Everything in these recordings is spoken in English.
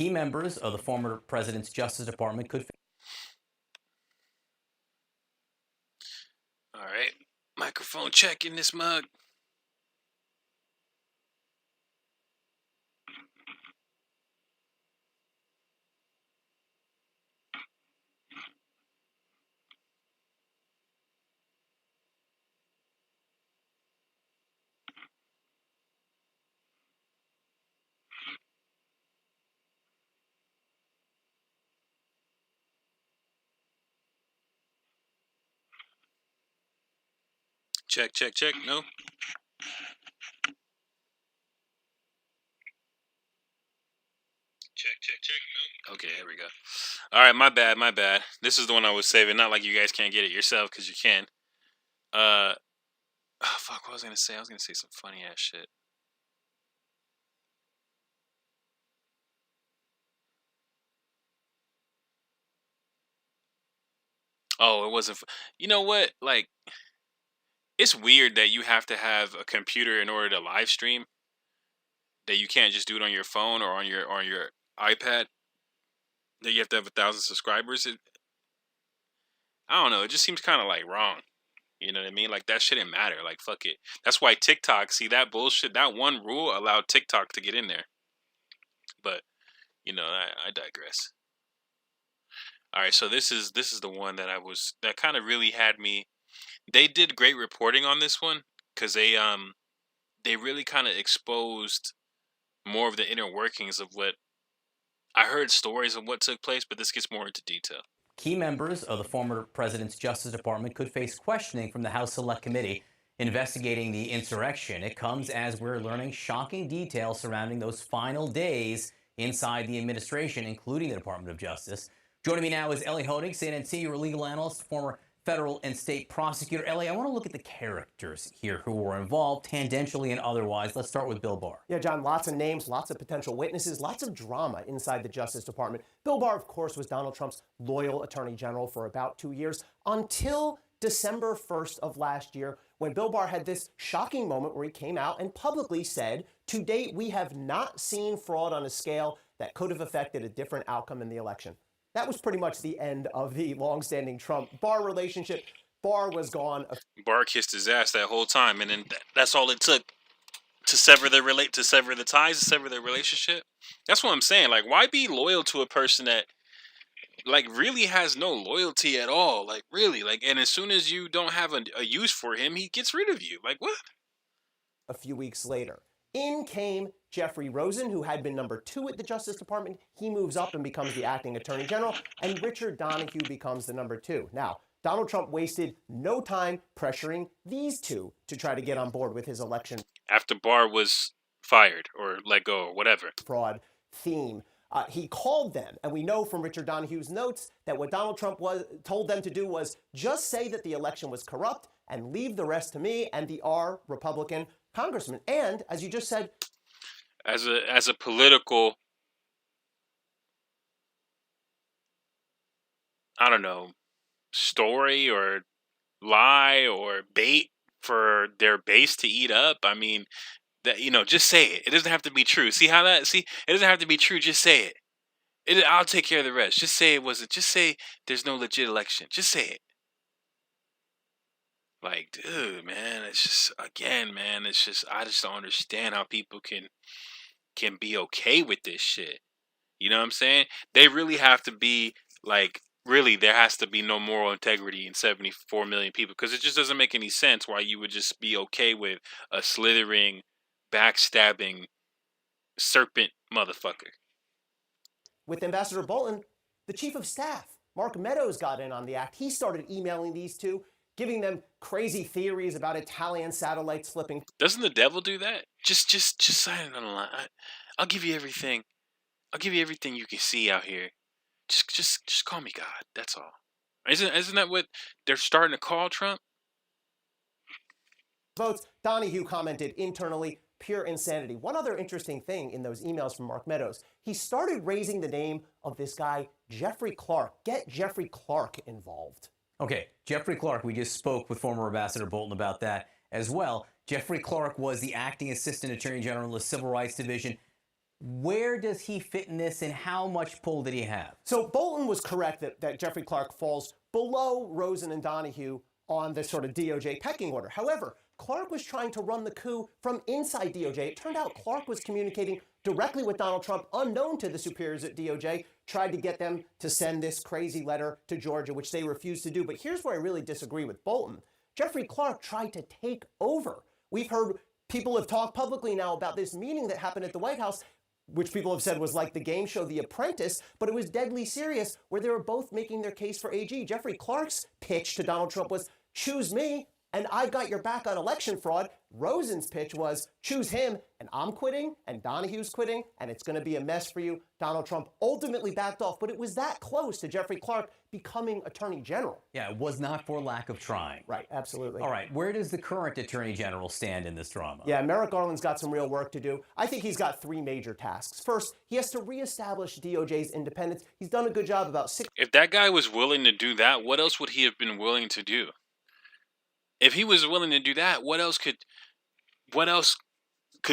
Key members of the former president's Justice Department could. All right, microphone check in this mug. Check, check, check. No. Check, check, check. No. Okay, here we go. All right, my bad, my bad. This is the one I was saving. Not like you guys can't get it yourself, because you can. Oh, fuck, what was I gonna say? I was gonna say some funny ass shit. Oh, it wasn't. You know what? Like, it's weird that you have to have a computer in order to live stream. That you can't just do it on your phone or on your iPad. That you have to have 1,000 subscribers. I don't know. It just seems kind of like wrong. You know what I mean? Like, that shouldn't matter. Like, fuck it. That's why TikTok, see, that bullshit, that one rule allowed TikTok to get in there. But, I digress. All right, so this is the one that kind of really had me. They did great reporting on this one because they really kind of exposed more of the inner workings of what I heard stories of what took place, but this gets more into detail. Key members of the former president's Justice Department could face questioning from the House Select Committee investigating the insurrection. It comes as we're learning shocking details surrounding those final days inside the administration, including the Department of Justice. Joining me now is Ellie Honig, CNN senior legal analyst, former federal and state prosecutor. Ellie, I want to look at the characters here who were involved, tangentially and otherwise. Let's start with Bill Barr. Yeah, John, lots of names, lots of potential witnesses, lots of drama inside the Justice Department. Bill Barr, of course, was Donald Trump's loyal attorney general for about 2 years until December 1st of last year, when Bill Barr had this shocking moment where he came out and publicly said, to date, we have not seen fraud on a scale that could have affected a different outcome in the election. That was pretty much the end of the longstanding Trump-Barr relationship. Barr was gone. Barr kissed his ass that whole time, and then that's all it took to sever the ties, to sever their relationship. That's what I'm saying. Like, why be loyal to a person that, like, really has no loyalty at all? Like, really, like, and as soon as you don't have a use for him, he gets rid of you. Like, what? A few weeks later, in came Jeffrey Rosen, who had been number 2 at the Justice Department. He moves up and becomes the acting attorney general, and Richard Donahue becomes the number 2. Now, Donald Trump wasted no time pressuring these two to try to get on board with his election after Barr was fired or let go or whatever fraud theme. He called them, and we know from Richard Donahue's notes that what Donald Trump told them to do was just say that the election was corrupt and leave the rest to me and the Republican congressman. And as you just said, as a political, I don't know, story or lie or bait for their base to eat up. I mean, that, just say it. It doesn't have to be true. See it doesn't have to be true. Just say it. I'll take care of the rest. Just say it wasn't. Just say there's no legit election. Just say it. Like, dude, man, it's just, again, man, it's just, I just don't understand how people can be okay with this shit. You know what I'm saying? They really have to be, like, really, there has to be no moral integrity in 74 million people, because it just doesn't make any sense why you would just be okay with a slithering, backstabbing, serpent motherfucker. With Ambassador Bolton, the chief of staff, Mark Meadows, got in on the act. He started emailing these two, giving them crazy theories about Italian satellites flipping. Doesn't the devil do that? Just sign it on the line. I'll give you everything. I'll give you everything you can see out here. Just call me God. That's all. Isn't that what they're starting to call Trump? Votes. Donahue commented internally, pure insanity. One other interesting thing in those emails from Mark Meadows, he started raising the name of this guy, Jeffrey Clark. Get Jeffrey Clark involved. Okay, Jeffrey Clark, we just spoke with former Ambassador Bolton about that as well. Jeffrey Clark was the acting assistant attorney general of the Civil Rights Division. Where does he fit in this, and how much pull did he have? So Bolton was correct that Jeffrey Clark falls below Rosen and Donahue on the sort of DOJ pecking order. However, Clark was trying to run the coup from inside DOJ. It turned out Clark was communicating directly with Donald Trump, unknown to the superiors at DOJ, tried to get them to send this crazy letter to Georgia, which they refused to do. But here's where I really disagree with Bolton. Jeffrey Clark tried to take over. We've heard people have talked publicly now about this meeting that happened at the White House, which people have said was like the game show The Apprentice, but it was deadly serious, where they were both making their case for AG. Jeffrey Clark's pitch to Donald Trump was, choose me, and I've got your back on election fraud. Rosen's pitch was, choose him, and I'm quitting, and Donahue's quitting, and it's going to be a mess for you. Donald Trump ultimately backed off, but it was that close to Jeffrey Clark becoming Attorney General. Yeah, it was not for lack of trying. Right, absolutely. All right, where does the current Attorney General stand in this drama? Yeah, Merrick Garland's got some real work to do. I think he's got three major tasks. First, he has to reestablish DOJ's independence. He's done a good job about 6. If that guy was willing to do that, what else would he have been willing to do? If he was willing to do that, what else could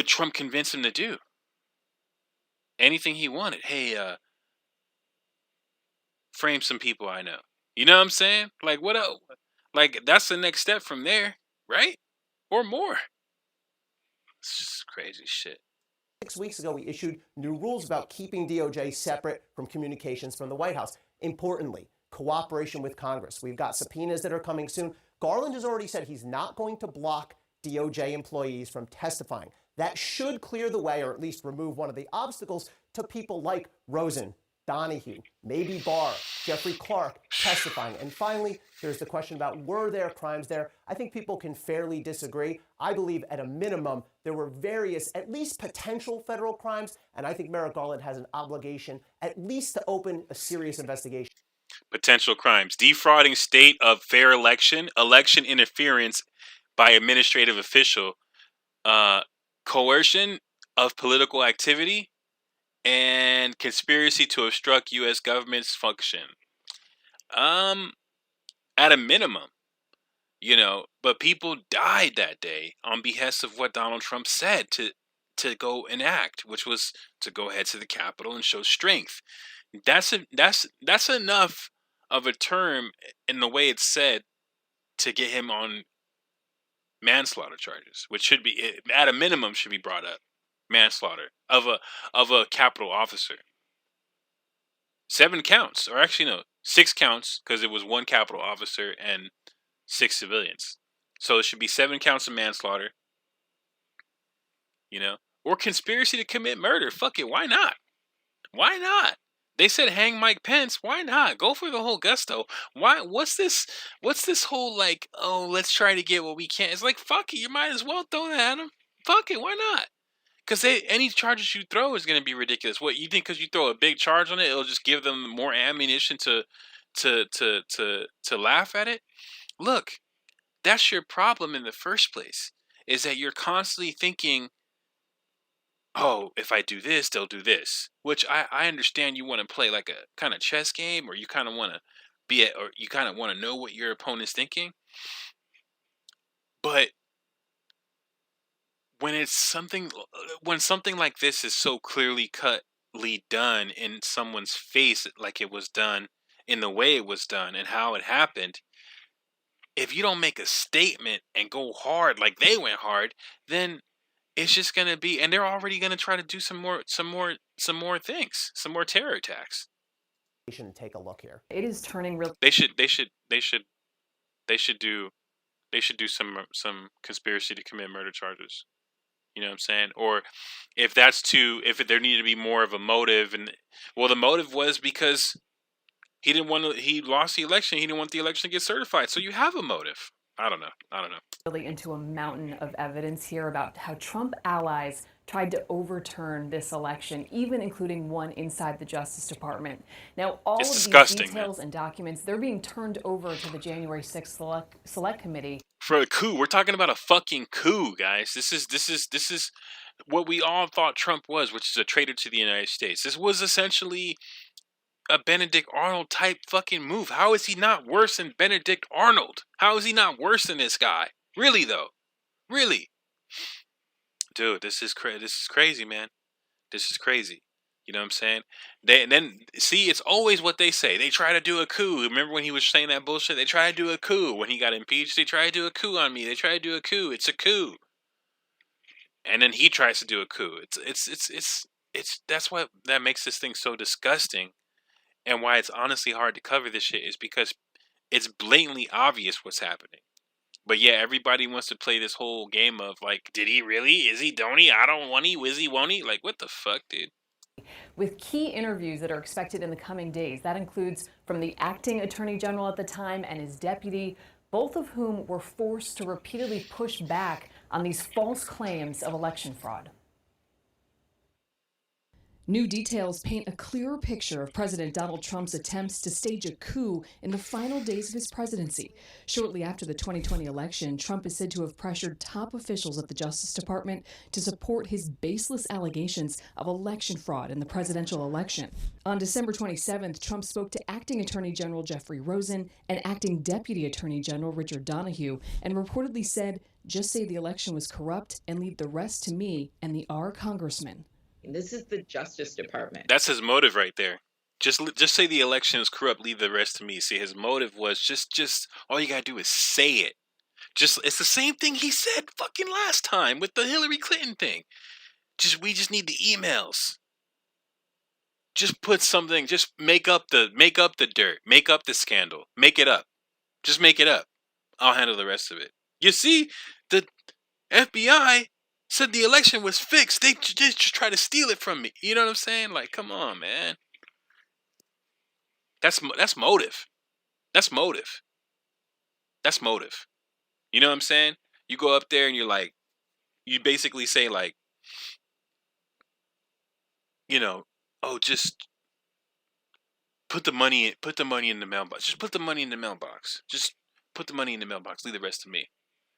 Trump convince him to do? Anything he wanted. Hey, frame some people I know. You know what I'm saying? Like, what else? Like, that's the next step from there, right? Or more. It's just crazy shit. 6 weeks ago, we issued new rules about keeping DOJ separate from communications from the White House. Importantly, cooperation with Congress. We've got subpoenas that are coming soon. Garland has already said he's not going to block DOJ employees from testifying. That should clear the way, or at least remove one of the obstacles to people like Rosen, Donahue, maybe Barr, Jeffrey Clark testifying. And finally, there's the question about, were there crimes there? I think people can fairly disagree. I believe at a minimum, there were various, at least potential federal crimes. And I think Merrick Garland has an obligation at least to open a serious investigation. Potential crimes: defrauding state of fair election, election interference by administrative official, coercion of political activity, and conspiracy to obstruct U.S. government's function. At a minimum, but people died that day on behest of what Donald Trump said to go enact, which was to go ahead to the Capitol and show strength. That's enough of a term in the way it's said to get him on manslaughter charges, which should be, at a minimum, should be brought up. Manslaughter of a Capitol officer. 7 counts, or actually no, 6 counts, because it was 1 Capitol officer and 6 civilians. So it should be 7 counts of manslaughter. Or conspiracy to commit murder. Fuck it, why not? Why not? They said hang Mike Pence. Why not? Go for the whole gusto. Why? What's this whole like, oh, let's try to get what we can? It's like, fuck it, you might as well throw that at him. Fuck it, why not? Because any charges you throw is going to be ridiculous. What, you think because you throw a big charge on it, it'll just give them more ammunition to laugh at it? Look, that's your problem in the first place, is that you're constantly thinking, oh, if I do this, they'll do this. Which I understand you want to play like a kind of chess game, or you kind of want to or you kind of want to know what your opponent's thinking. But when something like this is so clearly cutly done in someone's face, like it was done, in the way it was done and how it happened, if you don't make a statement and go hard like they went hard, then it's just gonna be, and they're already gonna try to do some more things, some more terror attacks. Take a look here. It is turning real. They should do some conspiracy to commit murder charges. You know what I'm saying? Or if there needed to be more of a motive, and the motive was because he lost the election. He didn't want the election to get certified. So you have a motive. I don't know. Really into a mountain of evidence here about how Trump allies tried to overturn this election, even including one inside the Justice Department. Now, all of these details and documents, they're being turned over to the January 6th Select Committee. For a coup. We're talking about a fucking coup, guys. This is what we all thought Trump was, which is a traitor to the United States. This was essentially a Benedict Arnold type fucking move. How is he not worse than Benedict Arnold? How is he not worse than this guy? Really though? Really? Dude, this is crazy, man. This is crazy. You know what I'm saying? Then see, it's always what they say. They try to do a coup. Remember when he was saying that bullshit? They try to do a coup when he got impeached. They try to do a coup on me. They try to do a coup. It's a coup. And then he tries to do a coup. It's that's what that makes this thing so disgusting, and why it's honestly hard to cover this shit is because it's blatantly obvious what's happening. But yeah, everybody wants to play this whole game of like, did he really? Is he? Don't he? I don't want he. Is he? Won't he? Like, what the fuck, dude? With key interviews that are expected in the coming days. That includes from the acting attorney general at the time and his deputy, both of whom were forced to repeatedly push back on these false claims of election fraud. New details paint a clearer picture of President Donald Trump's attempts to stage a coup in the final days of his presidency. Shortly after the 2020 election, Trump is said to have pressured top officials at the Justice Department to support his baseless allegations of election fraud in the presidential election. On December 27th, Trump spoke to Acting Attorney General Jeffrey Rosen and Acting Deputy Attorney General Richard Donahue and reportedly said, "Just say the election was corrupt and leave the rest to me and the R congressman." This is the Justice Department. That's his motive right there. Just say the election is corrupt, leave the rest to me. See, his motive was just all you gotta do is say it. It's the same thing he said fucking last time with the Hillary Clinton thing. We just need the emails. Just put something. Just make up the dirt. Make up the scandal. Make it up. Just make it up. I'll handle the rest of it. You see, the FBI said the election was fixed. They just try to steal it from me. You know what I'm saying? Like, come on, man. That's motive. That's motive. That's motive. You know what I'm saying? You go up there and you're like, you basically say like, you know, oh, just put the money in the mailbox. Just put the money in the mailbox. Just put the money in the mailbox. Leave the rest to me.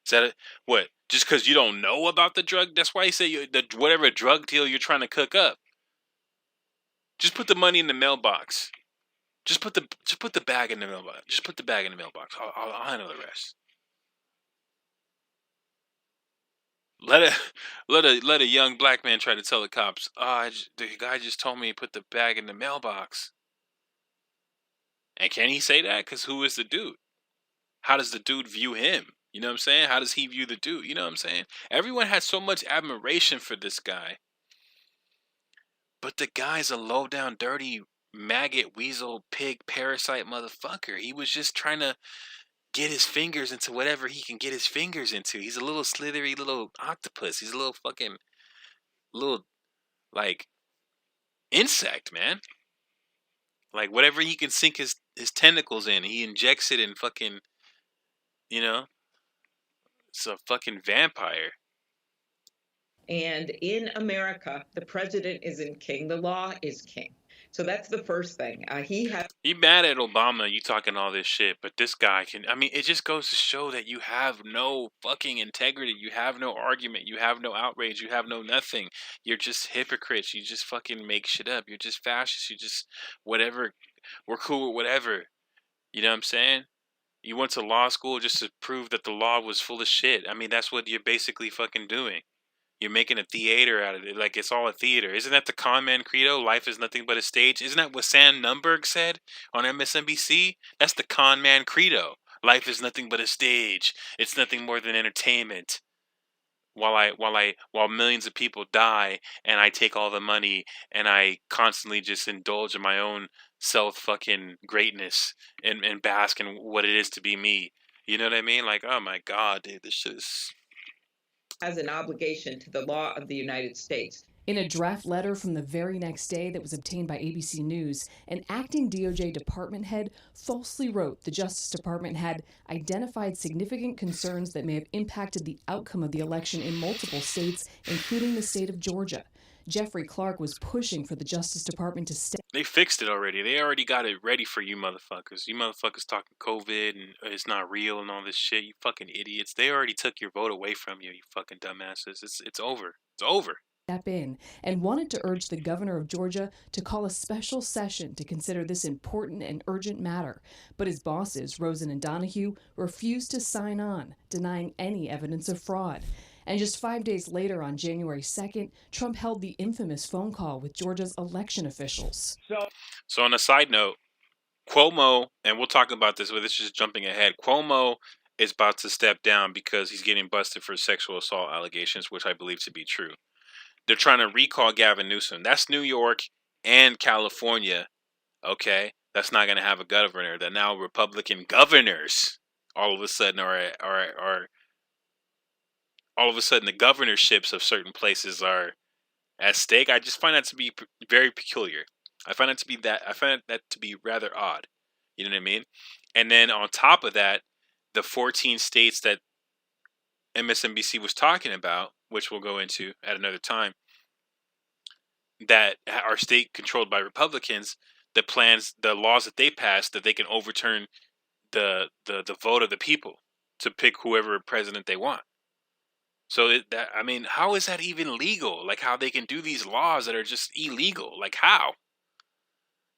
Is that it? What? Just because you don't know about the drug? That's why you say whatever drug deal you're trying to cook up. Just put the money in the mailbox. Just put the bag in the mailbox. Just put the bag in the mailbox. I'll handle the rest. Let a young black man try to tell the cops, the guy just told me to put the bag in the mailbox. And can he say that? Because who is the dude? How does the dude view him? You know what I'm saying? How does he view the dude? You know what I'm saying? Everyone has so much admiration for this guy. But the guy's a low down, dirty, maggot, weasel, pig, parasite motherfucker. He was just trying to get his fingers into whatever he can get his fingers into. He's a little slithery little octopus. He's a little fucking, like, insect, man. Like, whatever he can sink his tentacles in, he injects it in fucking, you know? It's a fucking vampire. And in America, the president isn't king. The law is king. So that's the first thing. You mad at Obama, you talking all this shit, but this guy can, I mean, it just goes to show that you have no fucking integrity. You have no argument. You have no outrage. You have no nothing. You're just hypocrites. You just fucking make shit up. You're just fascists. You just, whatever. We're cool with whatever. You know what I'm saying? You went to law school just to prove that the law was full of shit. I mean, that's what you're basically fucking doing. You're making a theater out of it. Like, it's all a theater. Isn't that the con man credo? Life is nothing but a stage. Isn't that what Sam Nunberg said on MSNBC? That's the con man credo. Life is nothing but a stage. It's nothing more than entertainment. While millions of people die and I take all the money and I constantly just indulge in my own self fucking greatness and bask in what it is to be me. You know what I mean? Like, oh my God, dude, this shit is... has an obligation to the law of the United States. In a draft letter from the very next day that was obtained by ABC News, an acting DOJ department head falsely wrote the Justice Department had identified significant concerns that may have impacted the outcome of the election in multiple states, including the state of Georgia. Jeffrey Clark was pushing for the Justice Department to step. They fixed it already. They already got it ready for you motherfuckers. You motherfuckers talking COVID and it's not real and all this shit. You fucking idiots. They already took your vote away from you, you fucking dumbasses. It's over. It's over. Step in and wanted to urge the governor of Georgia to call a special session to consider this important and urgent matter. But his bosses, Rosen and Donahue, refused to sign on, denying any evidence of fraud. And just 5 days later, on January 2nd, Trump held the infamous phone call with Georgia's election officials. So on a side note, Cuomo, and we'll talk about this, but it's just jumping ahead. Cuomo is about to step down because he's getting busted for sexual assault allegations, which I believe to be true. They're trying to recall Gavin Newsom. That's New York and California. Okay, that's not going to have a governor. That now Republican governors all of a sudden are all of a sudden the governorships of certain places are at stake. I just find that to be very peculiar. I find that to be rather odd. You know what I mean? And then on top of that, the 14 states that MSNBC was talking about, which we'll go into at another time, that are state controlled by Republicans, the laws that they passed, that they can overturn the vote of the people to pick whoever president they want. So how is that even legal? Like, how they can do these laws that are just illegal? Like, how?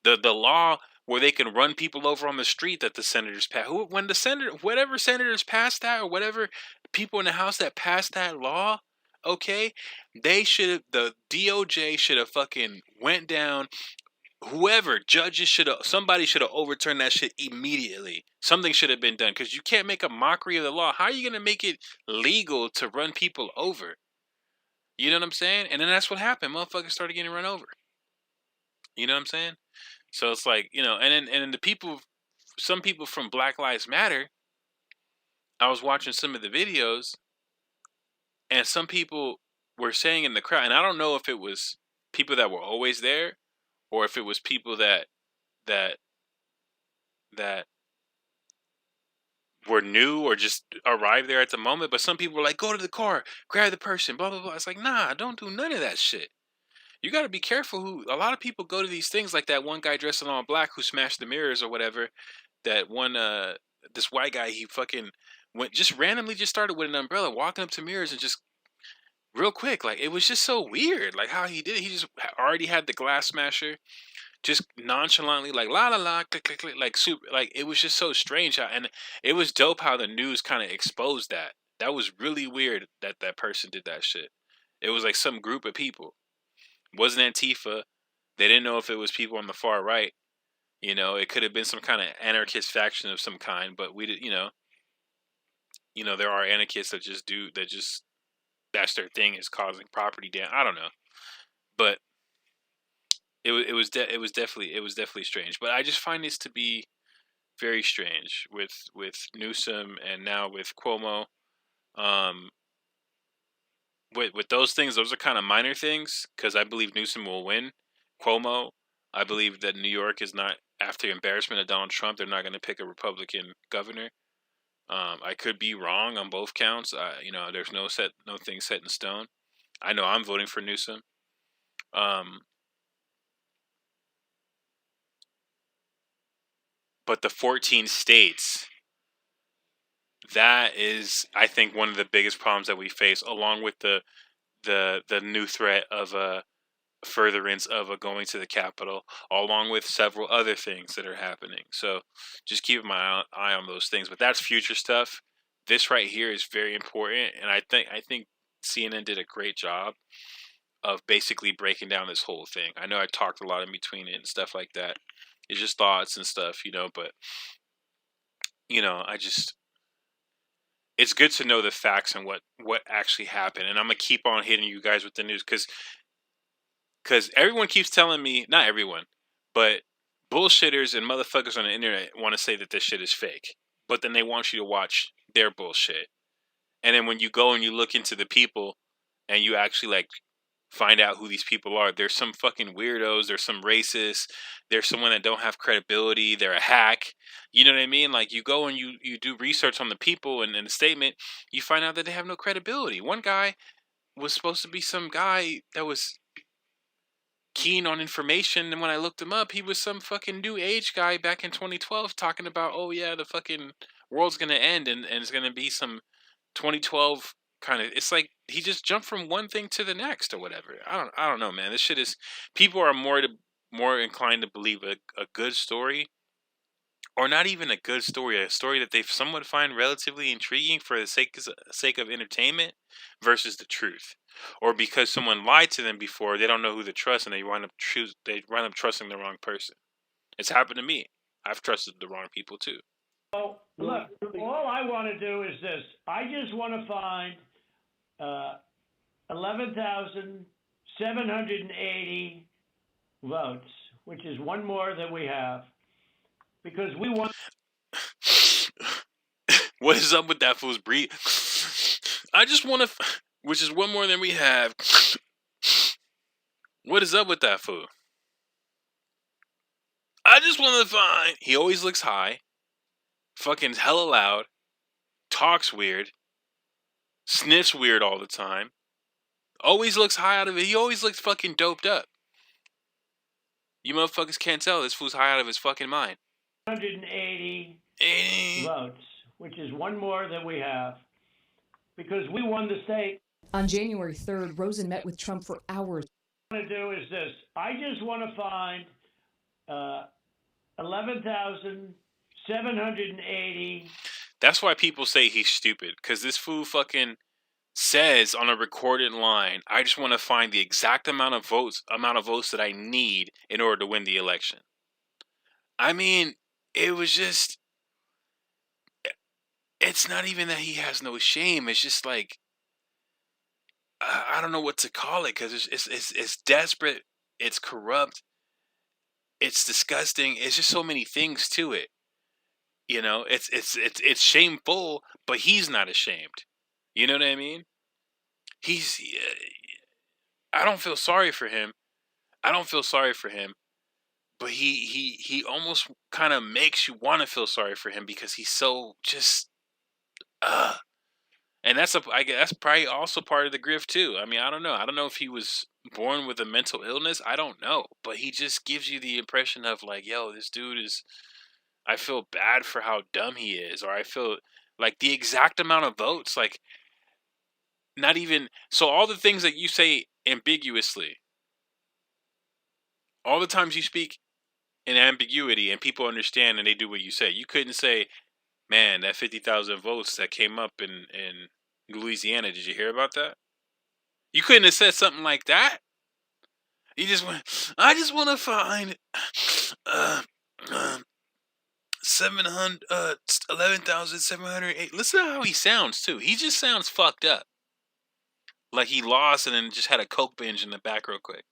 The law where they can run people over on the street that the senators pass. Whatever senators passed that, or whatever people in the House that passed that law, okay, the DOJ should have fucking went down. Whoever, somebody should have overturned that shit immediately. Something should have been done, because you can't make a mockery of the law. How are you going to make it legal to run people over? You know what I'm saying? And then that's what happened. Motherfuckers started getting run over. You know what I'm saying? So it's like, and then some people from Black Lives Matter, I was watching some of the videos, and some people were saying in the crowd, and I don't know if it was people that were always there, or if it was people that were new or just arrived there at the moment, but some people were like, go to the car, grab the person, blah, blah, blah. It's like, nah, don't do none of that shit. You got to be careful a lot of people go to these things, like that one guy dressed in all black who smashed the mirrors or whatever. That one, this white guy, he fucking randomly started with an umbrella, walking up to mirrors and just real quick. Like, it was just so weird. Like, how he did it. He just already had the glass smasher, just nonchalantly, like, la la la, click click click, like super, like, it was just so strange. And it was dope how the news kind of exposed that. That was really weird that that person did that shit. It was like some group of people. It wasn't Antifa. They didn't know if it was people on the far right. It could have been some kind of anarchist faction of some kind, but we did, there are anarchists that that's their thing, is causing property damage. I don't know, but it was definitely strange. But I just find this to be very strange with Newsom and now with Cuomo. With those things, those are kind of minor things, because I believe Newsom will win. Cuomo, I believe that New York is not, after the embarrassment of Donald Trump, they're not going to pick a Republican governor. I could be wrong on both counts. There's no thing set in stone. I know I'm voting for Newsom. But the 14 states, that is, I think, one of the biggest problems that we face, along with the new threat of a furtherance of a going to the Capitol, along with several other things that are happening. So just keep my eye on those things. But that's future stuff. This right here is very important, and I think CNN did a great job of basically breaking down this whole thing. I know I talked a lot in between it and stuff like that. It's just thoughts and stuff, but it's good to know the facts and what actually happened. And I'm gonna keep on hitting you guys with the news, because everyone keeps telling me, not everyone, but bullshitters and motherfuckers on the internet want to say that this shit is fake, but then they want you to watch their bullshit. And then when you go and you look into the people and you actually find out who these people are, there's some fucking weirdos, there's some racists, there's someone that don't have credibility, they're a hack. You know what I mean? Like, you go and you do research on the people and the statement, you find out that they have no credibility. One guy was supposed to be some guy that was keen on information, and when I looked him up, he was some fucking new age guy back in 2012 talking about, oh yeah, the fucking world's gonna end and it's gonna be some 2012 kind of. It's like he just jumped from one thing to the next or whatever. I don't know, man. This shit is, people are more inclined to believe a good story or not even a good story, a story that they somewhat find relatively intriguing for the sake of entertainment versus the truth, or because someone lied to them before, they don't know who to trust, and they wind up trusting the wrong person. It's happened to me. I've trusted the wrong people too. So, look, all I want to do is this. I just want to find 11,780 votes, which is one more than we have, because we want. What is up with that fool's breed? I just want to, which is one more than we have. What is up with that fool? I just want to find. He always looks high, fucking hella loud, talks weird, sniffs weird all the time, always looks high out of it. He always looks fucking doped up. You motherfuckers can't tell this fool's high out of his fucking mind. 180 votes, which is one more than we have, because we won the state. On January 3rd, Rosen met with Trump for hours. What I want to do is this. I just want to find 11,780. That's why people say he's stupid, because this fool fucking says on a recorded line, I just want to find the exact amount of votes that I need in order to win the election. I mean, it was just, it's not even that he has no shame. It's just like, I don't know what to call it, because it's desperate, it's corrupt, it's disgusting. It's just so many things to it. You know, it's shameful, but he's not ashamed. You know what I mean? I don't feel sorry for him. But he almost kind of makes you want to feel sorry for him, because he's so just and that's probably also part of the grift too. I mean, I don't know. I don't know if he was born with a mental illness. I don't know, but he just gives you the impression of like, yo, this dude is. I feel bad for how dumb he is, or I feel like the exact amount of votes, like not even. So all the things that you say ambiguously, all the times you speak in ambiguity and people understand and they do what you say. You couldn't say, man, that 50,000 votes that came up in Louisiana, did you hear about that? You couldn't have said something like that. You just went, I just want to find 11,708. Listen to how he sounds too. He just sounds fucked up. Like he lost and then just had a coke binge in the back real quick.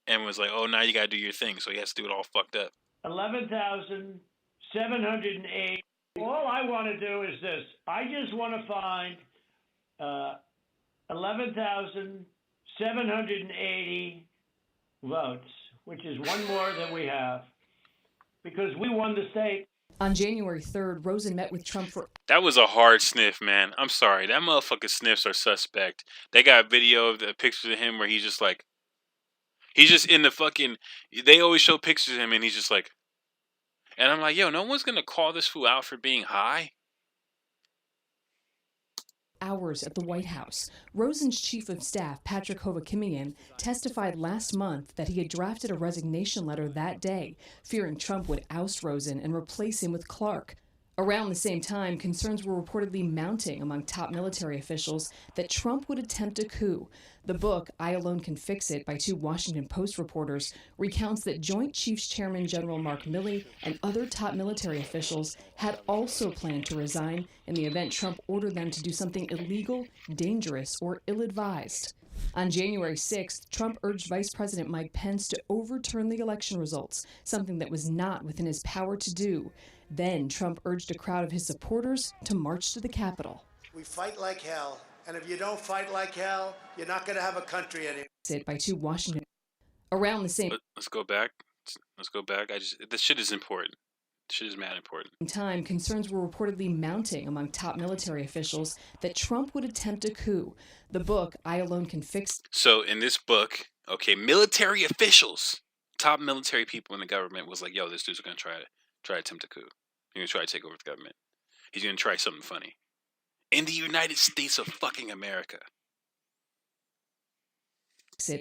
And was like, oh, now you gotta do your thing. So he has to do it all fucked up. 11,708. All I want to do is this. I just want to find 11,780 votes, which is one more than we have, because we won the state. On January 3rd, Rosen met with Trump for... That was a hard sniff, man. I'm sorry. That motherfucking sniffs are suspect. They got a video of the pictures of him where he's just like... He's just in the fucking... They always show pictures of him and he's just like... And I'm like, yo, no one's going to call this fool out for being high? Hours at the White House. Rosen's chief of staff, Patrick Hovakimian, testified last month that he had drafted a resignation letter that day, fearing Trump would oust Rosen and replace him with Clark. Around the same time, concerns were reportedly mounting among top military officials that Trump would attempt a coup. The book, I Alone Can Fix It, by two Washington Post reporters, recounts that Joint Chiefs Chairman General Mark Milley and other top military officials had also planned to resign in the event Trump ordered them to do something illegal, dangerous, or ill-advised. On January 6th, Trump urged Vice President Mike Pence to overturn the election results, something that was not within his power to do. Then Trump urged a crowd of his supporters to march to the Capitol. We fight like hell, and if you don't fight like hell, you're not going to have a country anymore. By two Washington. Around the same Let's go back. This shit is important. This shit is mad important. time, concerns were reportedly mounting among top military officials that Trump would attempt a coup. The book, I Alone Can Fix. So in this book, okay, military officials, top military people in the government was like, yo, this dude's going to try to attempt a coup. He's going to try to take over the government. He's going to try something funny. In the United States of fucking America.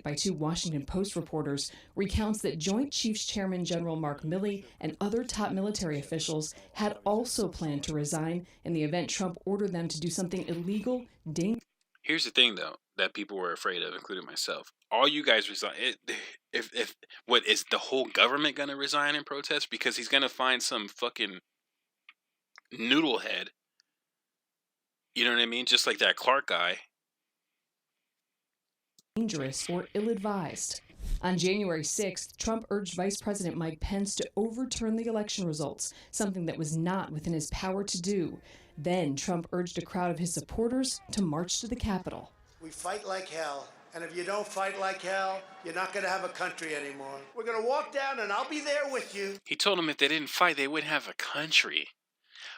by two Washington Post reporters recounts that Joint Chiefs Chairman General Mark Milley and other top military officials had also planned to resign in the event Trump ordered them to do something illegal, dangerous. Here's the thing, though, that people were afraid of, including myself. All you guys resign. If what is the whole government gonna resign in protest because he's gonna find some fucking noodlehead? You know what I mean? Just like that Clark guy. Dangerous or ill-advised. On January 6th, Trump urged Vice President Mike Pence to overturn the election results, something that was not within his power to do. Then Trump urged a crowd of his supporters to march to the Capitol. We fight like hell. And if you don't fight like hell, you're not going to have a country anymore. We're going to walk down and I'll be there with you. He told them if they didn't fight, they wouldn't have a country.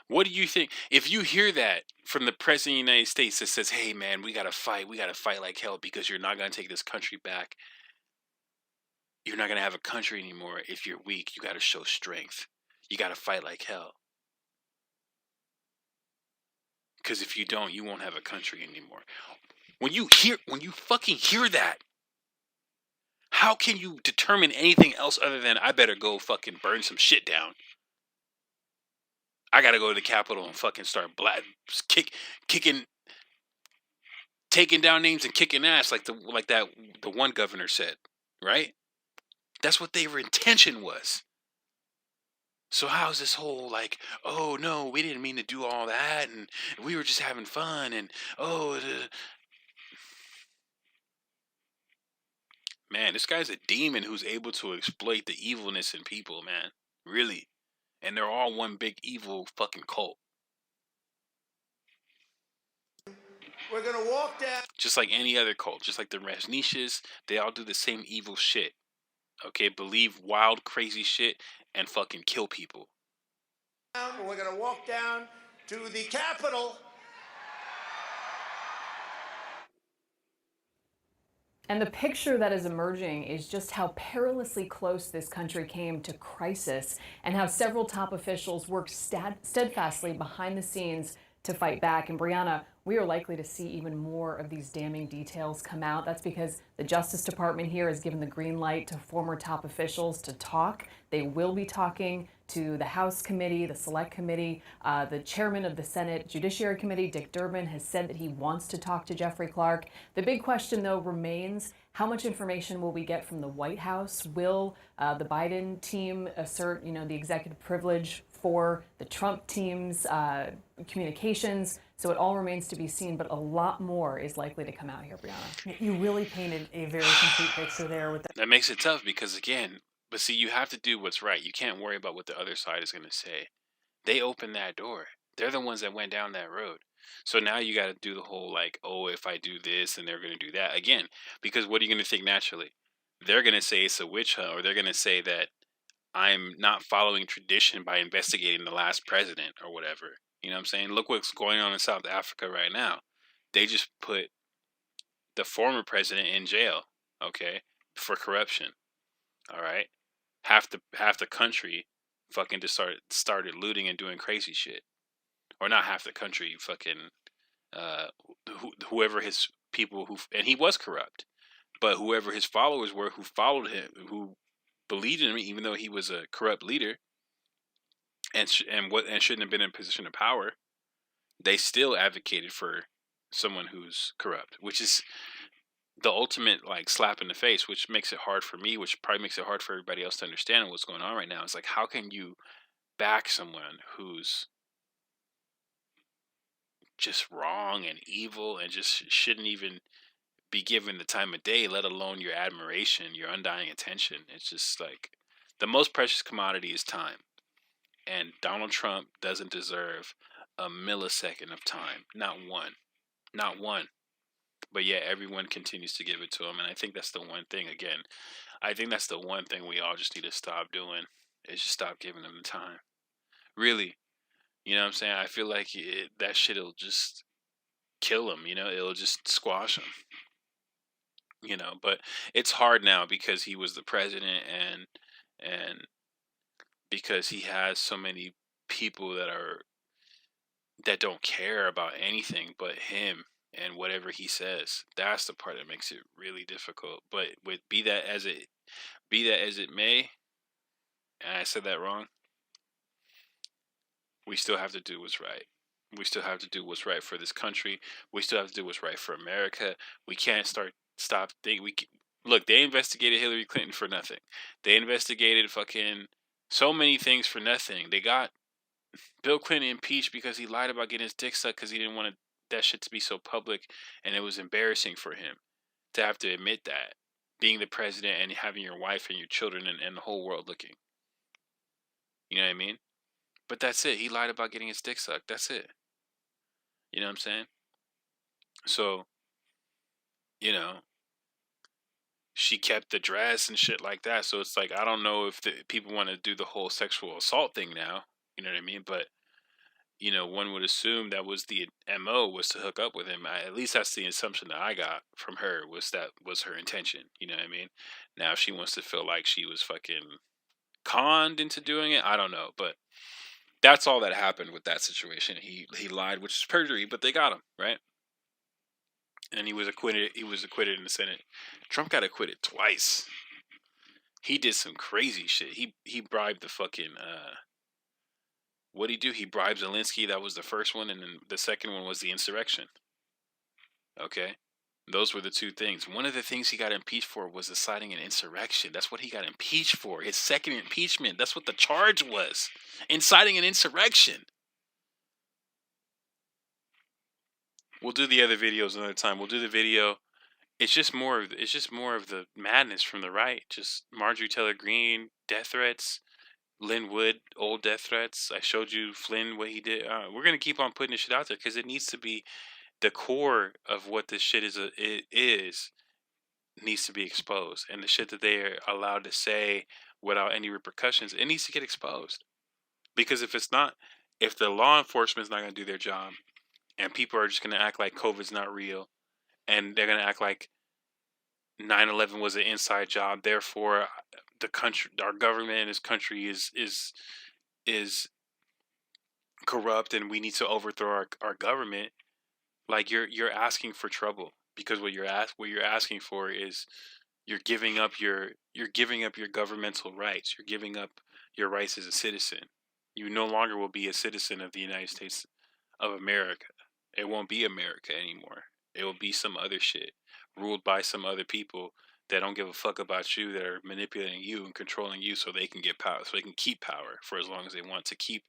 What do you think? If you hear that from the President of the United States that says, hey, man, we got to fight like hell because you're not going to take this country back. You're not going to have a country anymore. If you're weak, you got to show strength. You got to fight like hell. Because if you don't, you won't have a country anymore. When you fucking hear that, how can you determine anything else other than I better go fucking burn some shit down? I gotta go to the Capitol and fucking start kicking, taking down names and kicking ass like the one governor said, right? That's what their intention was. So how's this whole like, oh no, we didn't mean to do all that, and we were just having fun, and man, this guy's a demon who's able to exploit the evilness in people, man. Really. And they're all one big evil fucking cult. We're going to walk down. Just like any other cult. Just like the Rajneeshis. They all do the same evil shit. Okay? Believe wild, crazy shit and fucking kill people. We're going to walk down to the Capitol. And the picture that is emerging is just how perilously close this country came to crisis and how several top officials worked steadfastly behind the scenes to fight back. And Brianna, we are likely to see even more of these damning details come out. That's because the Justice Department here has given the green light to former top officials to talk. They will be talking to the House Committee, the Select Committee. The chairman of the Senate Judiciary Committee, Dick Durbin, has said that he wants to talk to Jeffrey Clark. The big question, though, remains how much information will we get from the White House? Will the Biden team assert, the executive privilege for the Trump team's communications? So it all remains to be seen, but a lot more is likely to come out here, Brianna. You really painted a very complete picture there with that. That makes it tough because, again, but see, you have to do what's right. You can't worry about what the other side is going to say. They opened that door. They're the ones that went down that road. So now you got to do the whole like, oh, if I do this, then they're going to do that. Again, because what are you going to think naturally? They're going to say it's a witch hunt, or they're going to say that I'm not following tradition by investigating the last president or whatever. You know what I'm saying? Look what's going on in South Africa right now. They just put the former president in jail, okay, for corruption. All right? Half the country fucking just started looting and doing crazy shit. Or not half the country, fucking whoever his people and he was corrupt. But whoever his followers were who followed him, who believed in him, even though he was a corrupt leader and shouldn't have been in a position of power, they still advocated for someone who's corrupt, which is the ultimate like slap in the face, which makes it hard for me, which probably makes it hard for everybody else to understand what's going on right now. It's like, how can you back someone who's just wrong and evil and just shouldn't even be given the time of day, let alone your admiration, your undying attention? It's just like the most precious commodity is time. And Donald Trump doesn't deserve a millisecond of time. Not one. Not one. But yeah, everyone continues to give it to him. And I think that's the one thing, again, I think that's the one thing we all just need to stop doing is just stop giving him the time. Really. You know what I'm saying? I feel like that shit will just kill him, it'll just squash him. But it's hard now because he was the president and because he has so many people that don't care about anything but him and whatever he says. That's the part that makes it really difficult. But be that as it may, and I said that wrong, we still have to do what's right. We still have to do what's right for this country. We still have to do what's right for America. We can't stop thinking. Look, they investigated Hillary Clinton for nothing. They investigated fucking so many things for nothing. They got Bill Clinton impeached because he lied about getting his dick sucked because he didn't want that shit to be so public, and it was embarrassing for him to have to admit that, being the president and having your wife and your children and the whole world looking. You know what I mean? But that's it. He lied about getting his dick sucked. That's it. You know what I'm saying? So, you know, she kept the dress and shit like that. So it's like, I don't know if people want to do the whole sexual assault thing now. You know what I mean? But, you know, one would assume that was the MO, was to hook up with him. At least that's the assumption that I got from her, was that was her intention. You know what I mean? Now, if she wants to feel like she was fucking conned into doing it, I don't know. But that's all that happened with that situation. He lied, which is perjury, but they got him, right? And he was acquitted. He was acquitted in the Senate. Trump got acquitted twice. He did some crazy shit. He bribed the fucking what'd he do? He bribed Zelensky. That was the first one, and then the second one was the insurrection. Okay? Those were the two things. One of the things he got impeached for was inciting an insurrection. That's what he got impeached for. His second impeachment. That's what the charge was. Inciting an insurrection. We'll do the other videos another time. We'll do the video. It's just more of the madness from the right. Just Marjorie Taylor Greene, death threats. Lynn Wood, old death threats. I showed you Flynn, what he did. We're going to keep on putting this shit out there because it needs to be the core of what this shit is needs to be exposed. And the shit that they are allowed to say without any repercussions, it needs to get exposed. Because if the law enforcement is not going to do their job, and people are just going to act like COVID's not real, and they're going to act like 9/11 was an inside job, therefore the country, our government in this country is corrupt and we need to overthrow our government. Like you're asking for trouble, because what you're asking for is you're giving up your governmental rights. You're giving up your rights as a citizen. You no longer will be a citizen of the United States of America. It won't be America anymore. It will be some other shit ruled by some other people that don't give a fuck about you, that are manipulating you and controlling you so they can get power, so they can keep power for as long as they want, to keep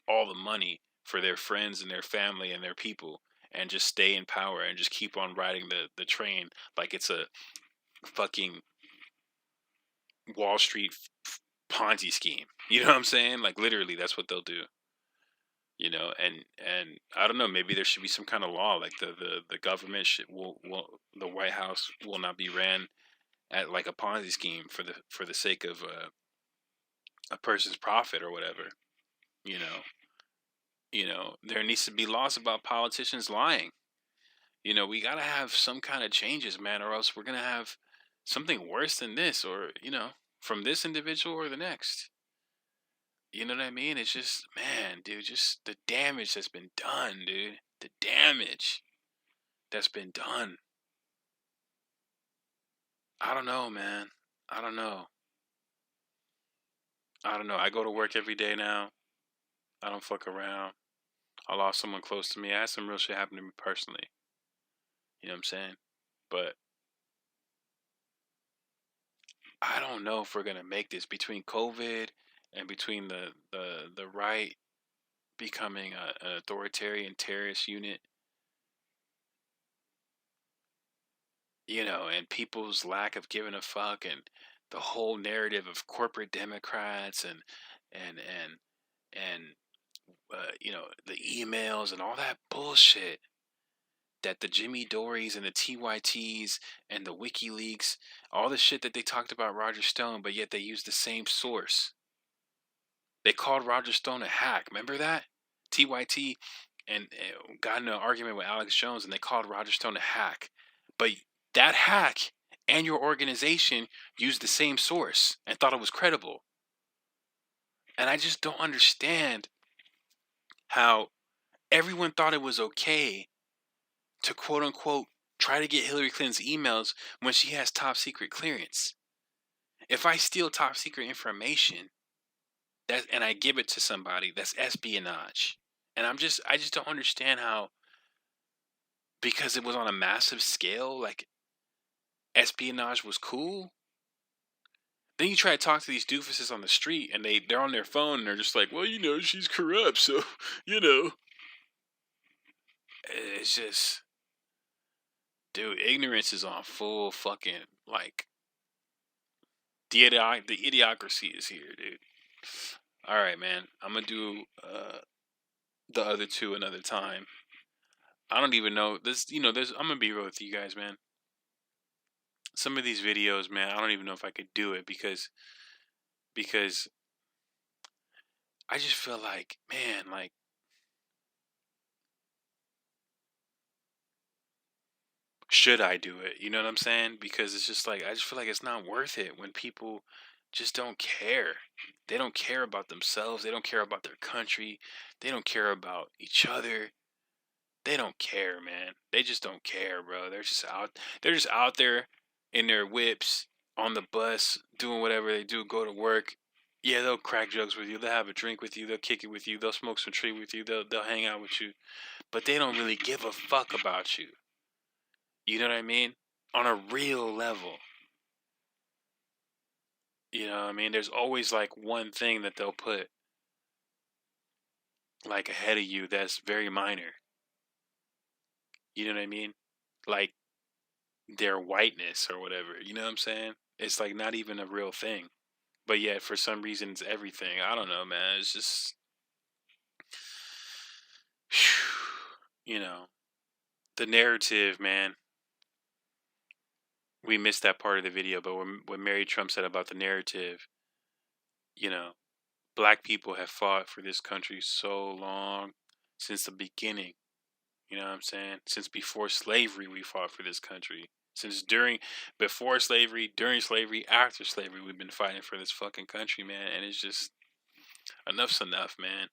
all the money for their friends and their family and their people, and just stay in power and just keep on riding the train like it's a fucking Wall Street Ponzi scheme. You know what I'm saying? Like literally that's what they'll do. You know, and I don't know, maybe there should be some kind of law, like the government the White House will not be ran at like a Ponzi scheme for the sake of a person's profit or whatever. You know, there needs to be laws about politicians lying. You know, we gotta have some kind of changes, man, or else we're gonna have something worse than this, or you know, from this individual or the next. You know what I mean? It's just, man, dude, just the damage that's been done, dude. The damage that's been done. I don't know, man. I don't know. I go to work every day now. I don't fuck around. I lost someone close to me. I had some real shit happen to me personally. You know what I'm saying? But I don't know if we're gonna make this, between COVID and between the right becoming an authoritarian terrorist unit, you know, and people's lack of giving a fuck, and the whole narrative of corporate Democrats and and and and you know, the emails and all that bullshit that the Jimmy Dories and the TYTs and the WikiLeaks, all the shit that they talked about Roger Stone, but yet they used the same source. They called Roger Stone a hack. Remember that? TYT and got in an argument with Alex Jones, and they called Roger Stone a hack. But that hack and your organization used the same source and thought it was credible. And I just don't understand how everyone thought it was okay to quote unquote try to get Hillary Clinton's emails when she has top secret clearance. If I steal top secret information and I give it to somebody, that's espionage. And I just don't understand how, because it was on a massive scale, like espionage was cool. Then you try to talk to these doofuses on the street and they're on their phone and they're just like, well, she's corrupt, so it's just, dude, ignorance is on full fucking, like, the idiocracy is here, dude. All right, man. I'm gonna do the other two another time. I don't even know this. I'm gonna be real with you guys, man. Some of these videos, man, I don't even know if I could do it because I just feel like, man, like, should I do it? You know what I'm saying? Because it's just like, I just feel like it's not worth it when people just don't care. They don't care about themselves. They don't care about their country. They don't care about each other. They don't care, man. They just don't care, bro. They're just out there in their whips on the bus doing whatever they do, go to work. Yeah, they'll crack jokes with you. They'll have a drink with you. They'll kick it with you. They'll smoke some tree with you. They'll hang out with you. But they don't really give a fuck about you. You know what I mean? On a real level. You know what I mean? There's always like one thing that they'll put like ahead of you that's very minor. You know what I mean? Like their whiteness or whatever. You know what I'm saying? It's like not even a real thing. But yet for some reason it's everything. I don't know, man. It's just, the narrative, man. We missed that part of the video, but when Mary Trump said about the narrative, black people have fought for this country so long, since the beginning. You know what I'm saying? Since before slavery, we fought for this country. Since before slavery, during slavery, after slavery, we've been fighting for this fucking country, man. And it's just, enough's enough, man.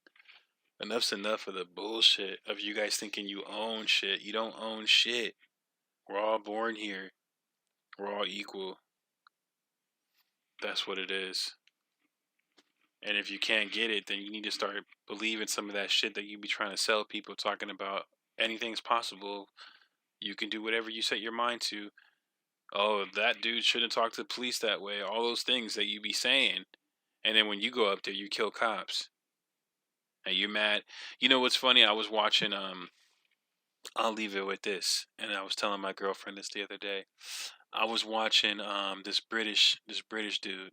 Enough's enough of the bullshit of you guys thinking you own shit. You don't own shit. We're all born here. We're all equal. That's what it is. And if you can't get it, then you need to start believing some of that shit that you be trying to sell people, talking about anything's possible. You can do whatever you set your mind to. Oh, that dude shouldn't talk to the police that way. All those things that you be saying. And then when you go up there, you kill cops. And you're mad. You know what's funny? I was watching, I'll leave it with this. And I was telling my girlfriend this the other day. I was watching this British dude.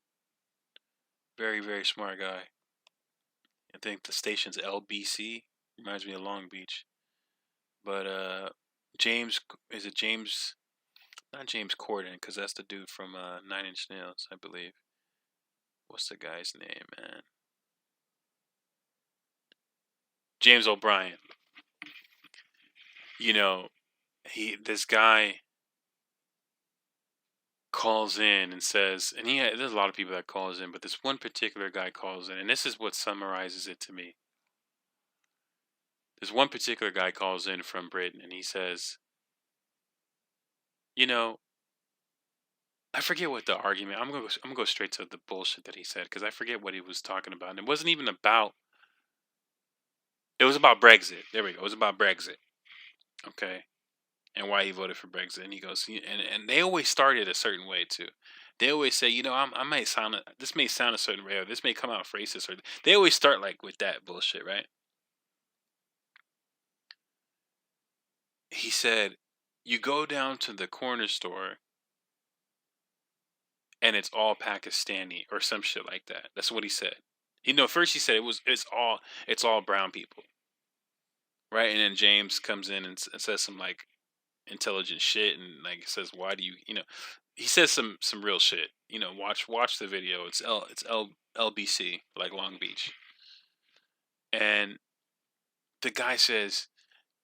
Very, very smart guy. I think the station's LBC. Reminds me of Long Beach. But James, not James Corden, because that's the dude from 9 Inch Nails, I believe. What's the guy's name, man? James O'Brien. This guy calls in and says, and there's a lot of people that calls in, but this one particular guy calls in, and this is what summarizes it to me. This one particular guy calls in from Britain, and he says, I forget what the argument. I'm gonna go straight to the bullshit that he said, because I forget what he was talking about, and it wasn't even about. It was about Brexit. There we go. It was about Brexit. Okay. And why he voted for Brexit. And he goes, and they always start it a certain way too. They always say, this may sound a certain way, or this may come out racist, or they always start like with that bullshit, right? He said, you go down to the corner store and it's all Pakistani or some shit like that. That's what he said. First he said it's all brown people. Right? And then James comes in and says some like intelligent shit and like says, why do you he says some real shit. Watch the video. It's LBC, like Long Beach. And the guy says,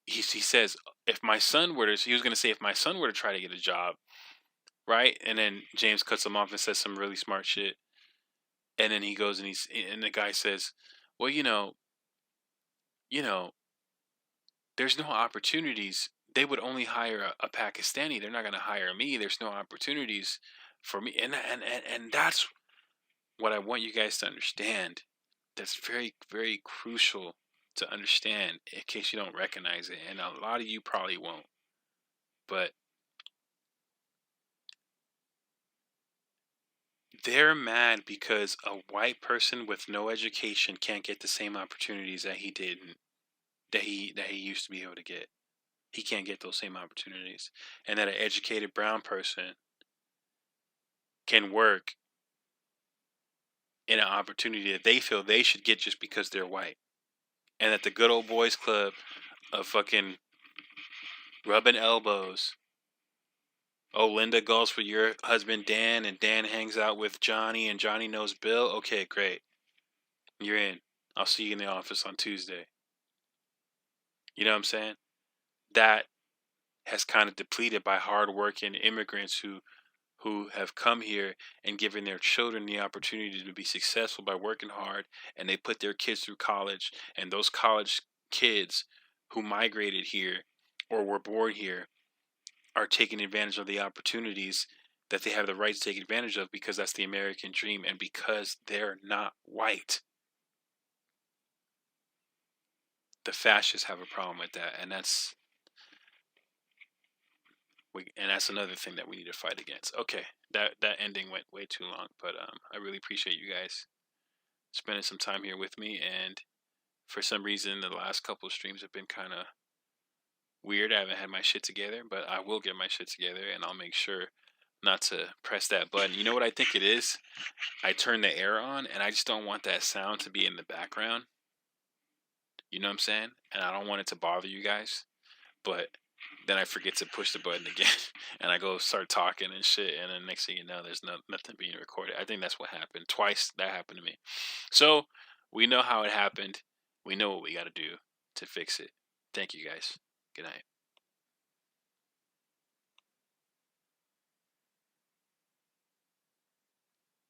he says, if my son were to, he was going to say, if my son were to try to get a job, right? And then James cuts him off and says some really smart shit. And then he goes and the guy says, well, there's no opportunities. they would only hire a Pakistani. They're not going to hire me. There's no opportunities for me. And that's what I want you guys to understand. That's very, very crucial to understand in case you don't recognize it. And a lot of you probably won't. But they're mad because a white person with no education can't get the same opportunities that he did, that he used to be able to get. He can't get those same opportunities. And that an educated brown person can work in an opportunity that they feel they should get just because they're white. And that the good old boys club of fucking rubbing elbows. Oh, Linda goes for your husband Dan, and Dan hangs out with Johnny, and Johnny knows Bill. Okay, great. You're in. I'll see you in the office on Tuesday. You know what I'm saying? That has kind of depleted by hardworking immigrants who have come here and given their children the opportunity to be successful by working hard, and they put their kids through college, and those college kids who migrated here or were born here are taking advantage of the opportunities that they have the right to take advantage of because that's the American dream and because they're not white. The fascists have a problem with that, and that's another thing that we need to fight against. Okay, that ending went way too long, but I really appreciate you guys spending some time here with me. And for some reason, the last couple of streams have been kind of weird. I haven't had my shit together, but I will get my shit together, and I'll make sure not to press that button. You know what I think it is? I turn the air on, and I just don't want that sound to be in the background. You know what I'm saying? And I don't want it to bother you guys, but then I forget to push the button again, and I go start talking and shit, and then next thing you know, there's nothing being recorded. I think that's what happened. Twice that happened to me. So we know how it happened. We know what we got to do to fix it. Thank you guys. Good night.